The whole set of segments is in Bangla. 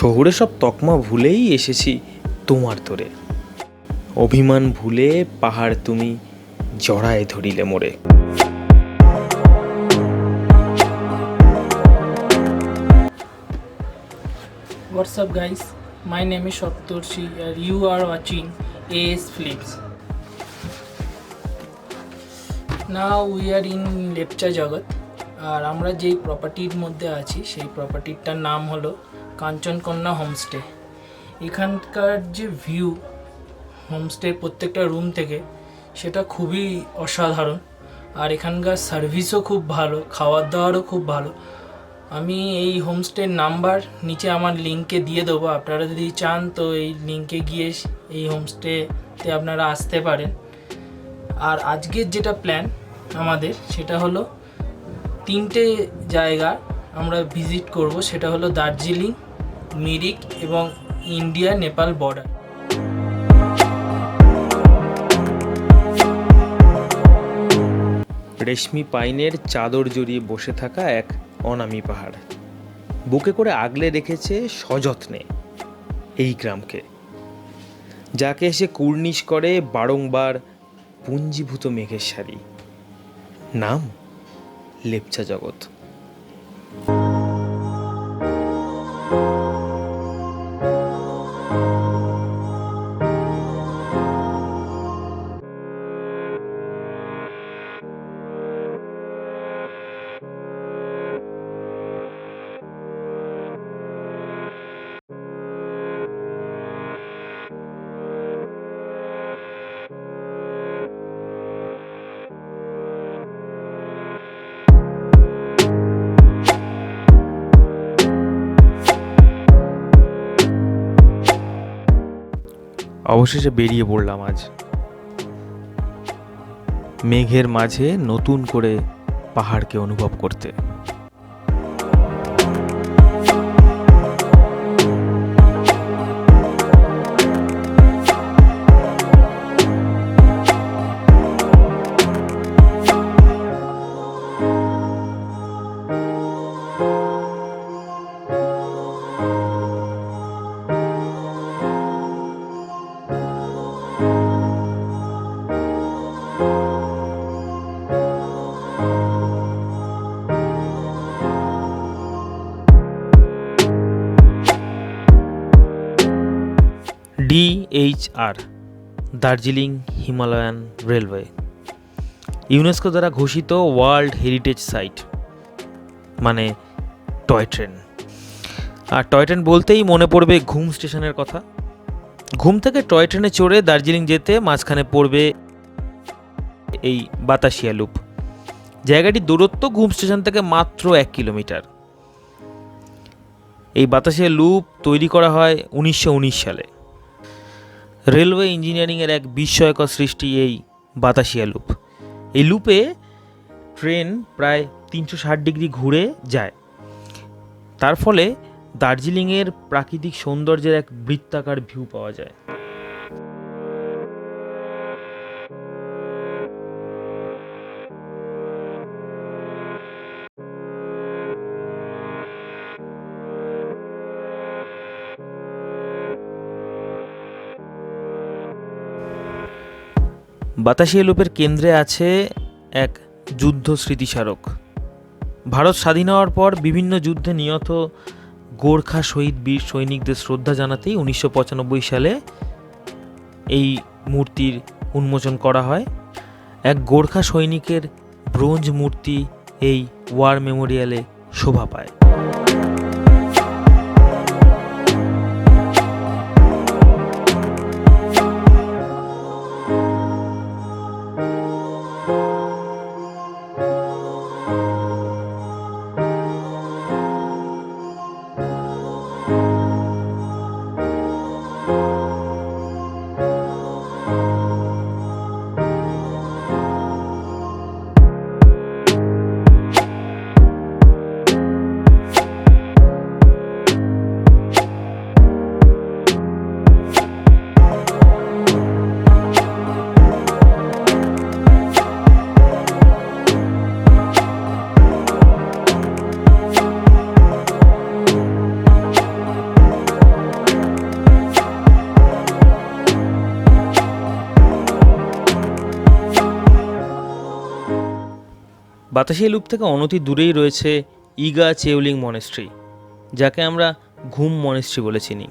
শহুরে সব তকমা ভুলেই এসেছি তোমার তোরে, অভিমান ভুলে পাহাড় তুমি জড়ায় ধরিলে মোরে। What's up guys, my name is Shoptorshi and you are watching AS Flips. Now we are in Lepcha জগৎ আর আমরা যেই প্রপার্টির মধ্যে আছি সেই প্রপার্টিটার নাম হলো কাঞ্চনকন্যা হোমস্টে। এখানকার যে ভিউ হোমস্টে প্রত্যেকটা রুম থেকে সেটা খুবই অসাধারণ আর এখানকার সার্ভিসও খুব ভালো, খাওয়ার দাওয়ারও খুব ভালো। আমি এই হোমস্টের নাম্বার নিচে আমার লিঙ্কে দিয়ে দেবো, আপনারা যদি চান তো এই লিঙ্কে গিয়ে এই হোমস্টেতে আপনারা আসতে পারেন। আর আজকের যেটা প্ল্যান আমাদের সেটা হলো তিনটে জায়গা আমরা ভিজিট করব, সেটা হলো দার্জিলিং, মিরিক এবং ইন্ডিয়া নেপাল বর্ডার। রেশমি পাইনের চাদর জড়িয়ে বসে থাকা এক অনামি পাহাড় বুকে করে আগলে রেখেছে সযত্নে এই গ্রামকে, যাকে এসে কুর্নিশ করে বারংবার পুঞ্জীভূত মেঘের সারি। নাম লেপচা জগৎ। অবশেষে বেরিয়ে পড়লাম আজ মেঘের মাঝে নতুন করে পাহাড়কে অনুভব করতে। DHR Darjeeling Himalayan railway UNESCO দ্বারা ঘোষিত ওয়ার্ল্ড হেরিটেজ সাইট, মানে টয় ট্রেন। আর টয় ট্রেন বলতেই মনে পড়বে ঘুম স্টেশনের কথা। ঘুম থেকে টয় ট্রেনে চড়ে দার্জিলিং যেতে মাঝখানে পড়বে এই বাতাসিয়া লুপ। জায়গাটির দূরত্ব ঘুম স্টেশন থেকে মাত্র 1 কিলোমিটার। এই বাতাসিয়া লুপ তৈরি করা হয় 1919 সালে। রেলওয়ে ইঞ্জিনিয়ারিংয়ের এক বিস্ময়কর সৃষ্টি এই বাতাসিয়া লুপ। এই লুপে ট্রেন প্রায় 360 ডিগ্রি ঘুরে যায়। তার ফলে দার্জিলিংয়ের প্রাকৃতিক সৌন্দর্যের এক বৃত্তাকার ভিউ পাওয়া যায়। বাতাসিয়া লুপের কেন্দ্রে আছে এক যুদ্ধ স্মৃতিস্মারক। ভারত স্বাধীন হওয়ার পর বিভিন্ন যুদ্ধে নিহত গোর্খা শহীদ বীর সৈনিকদের শ্রদ্ধা জানাতেই 1995 সালে এই মূর্তির উন্মোচন করা হয়। এক গোর্খা সৈনিকের ব্রোঞ্জ মূর্তি এই ওয়ার মেমোরিয়ালে শোভা পায়। বাতাসিয়া লুপ থেকে অনতি দূরেই রয়েছে ইগা চেউলিং মনেস্ট্রি, যাকে আমরা ঘুম মনেস্ট্রি বলে চিনি।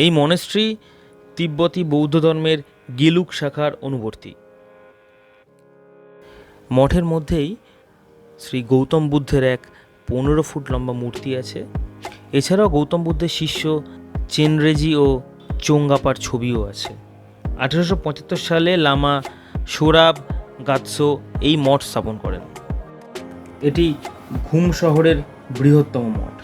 এই মনেস্ট্রি তিব্বতী বৌদ্ধ ধর্মের গেলুক শাখার অনুবর্তী। মঠের মধ্যেই শ্রী গৌতম বুদ্ধের এক 15 ফুট লম্বা মূর্তি আছে। এছাড়াও গৌতম বুদ্ধের শিষ্য চেনরেজি ও চোঙ্গাপার ছবিও আছে। 1875 সালে লামা সোরাব গাৎসো এই মঠ স্থাপন করেন। এটি ঘুম শহরের বৃহত্তম মঠ।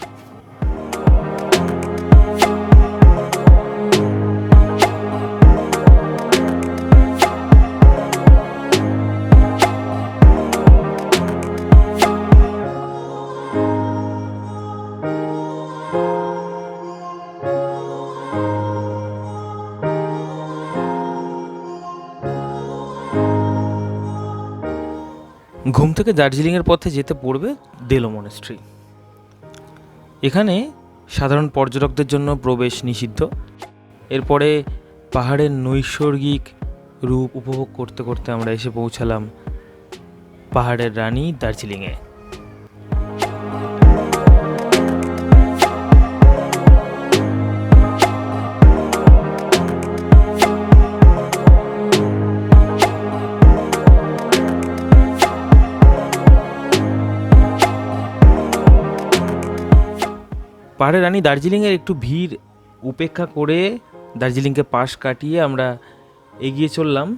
ঘুম থেকে দার্জিলিংয়ের পথে যেতে পড়বে দেলো মনেস্ট্রি। এখানে সাধারণ পর্যটকদের জন্য প্রবেশ নিষিদ্ধ। এরপরে পাহাড়ের নৈসর্গিক রূপ উপভোগ করতে করতে আমরা এসে পৌঁছালাম পাহাড়ের রানী দার্জিলিংয়ে। পাহাড়ের রানী দার্জিলিংয়ের একটু ভিড় উপেক্ষা করে দার্জিলিংকে পাশ কাটিয়ে আমরা এগিয়ে চললাম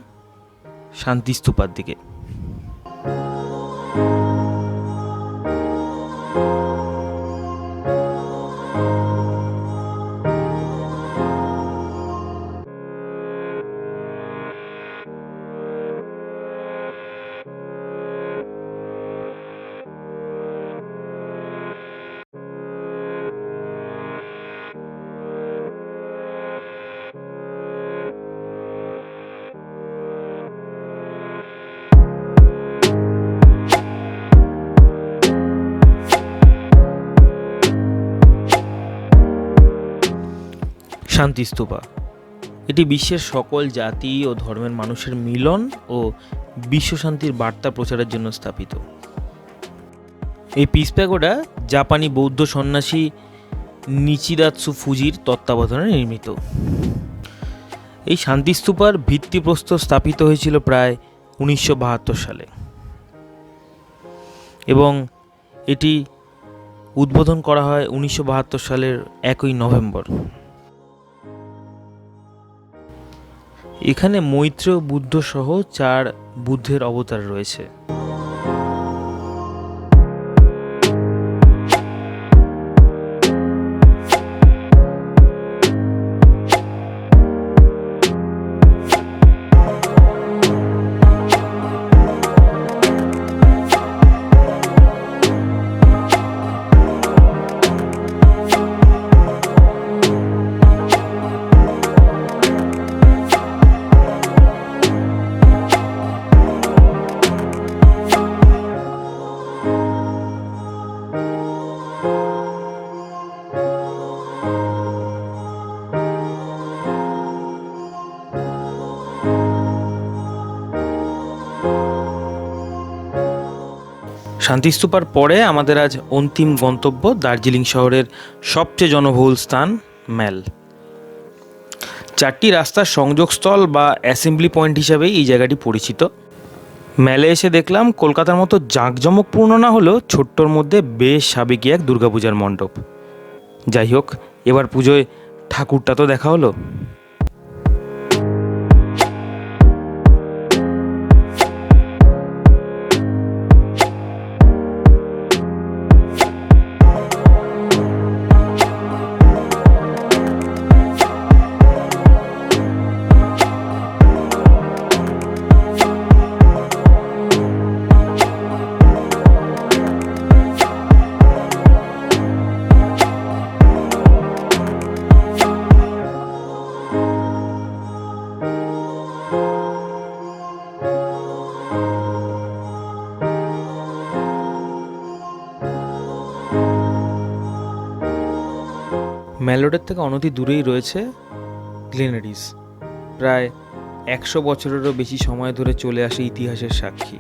শান্তি স্তূপার দিকে। শান্তি স্তূপা এটি বিশ্বের সকল জাতি ও ধর্মের মানুষের মিলন ও বিশ্বশান্তির বার্তা প্রচারের জন্য স্থাপিত। এই পিস প্যাগোডা জাপানি বৌদ্ধ সন্ন্যাসী নিচিরাৎসু ফুজির তত্ত্বাবধানে নির্মিত। এই শান্তি স্তূপার ভিত্তিপ্রস্তর স্থাপিত হয়েছিল প্রায় 1972 সালে এবং এটি উদ্বোধন করা হয় 1972 সালের 1 নভেম্বর। এখানে মৈত্রেয় বুদ্ধ সহ 4 বুদ্ধের অবতার রয়েছে। শান্তিস্তূপার পরে আমাদের আজ অন্তিম গন্তব্য দার্জিলিং শহরের সবচেয়ে জনবহুল স্থান ম্যাল। 4টি রাস্তার সংযোগস্থল বা অ্যাসেম্বলি পয়েন্ট হিসাবেই এই জায়গাটি পরিচিত। ম্যালে এসে দেখলাম কলকাতার মতো জাঁকজমকপূর্ণ না হলেও ছোট্টর মধ্যে বেশ সাবেকি এক দুর্গাপূজার মণ্ডপ। যাই হোক, এবার পুজোয় ঠাকুরটা তো দেখা হলো। মেল রোডের থেকে অনতি দূরেই রয়েছে গ্লেনারিস, প্রায় 100 বছরেরও বেশি সময় ধরে চলে আসে ইতিহাসের সাক্ষী।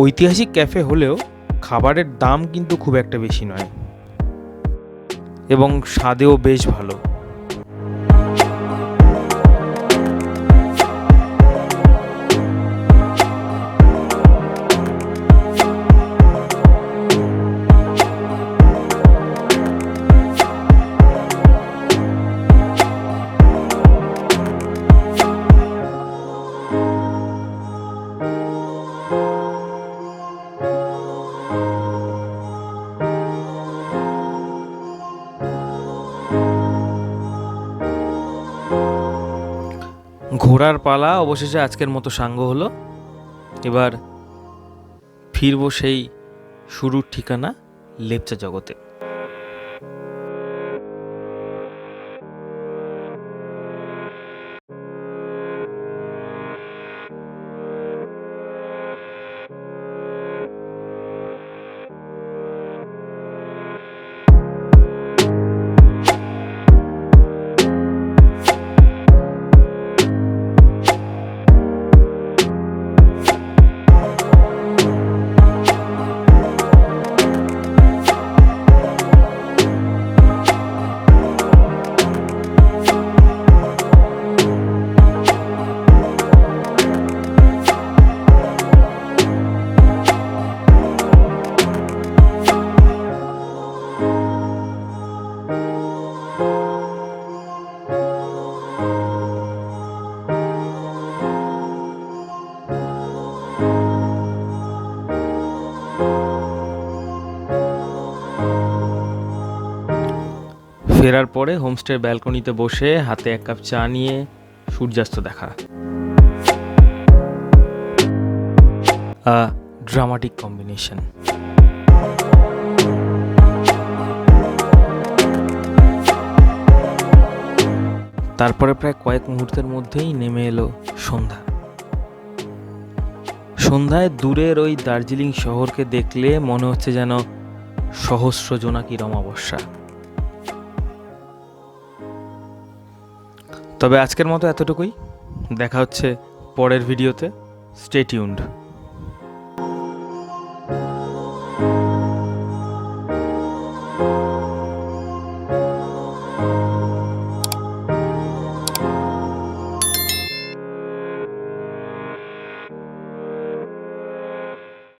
ঐতিহাসিক ক্যাফে হলেও খাবারের দাম কিন্তু খুব একটা বেশি নয় এবং স্বাদেও বেশ ভালো। ঘোরার পালা অবশেষে আজকের মতো সাঙ্গ হলো। এবার ফিরবো সেই শুরুর ঠিকানা লেপচা জগতে। ফেরার পরে হোমস্টের ব্যালকনিতে বসে হাতে এক কাপ চা নিয়ে সূর্যাস্ত দেখা, ড্রামাটিক কম্বিনেশন। তারপরে প্রায় কয়েক মুহূর্তের মধ্যেই নেমে এলো সন্ধ্যা। সন্ধ্যায় দূরের ওই দার্জিলিং শহরকে দেখলে মনে হচ্ছে যেন সহস্র জোনাকির অমাবস্যা। তবে আজকের মতো এতটুকুই। দেখা হচ্ছে পরের ভিডিওতে। Stay tuned.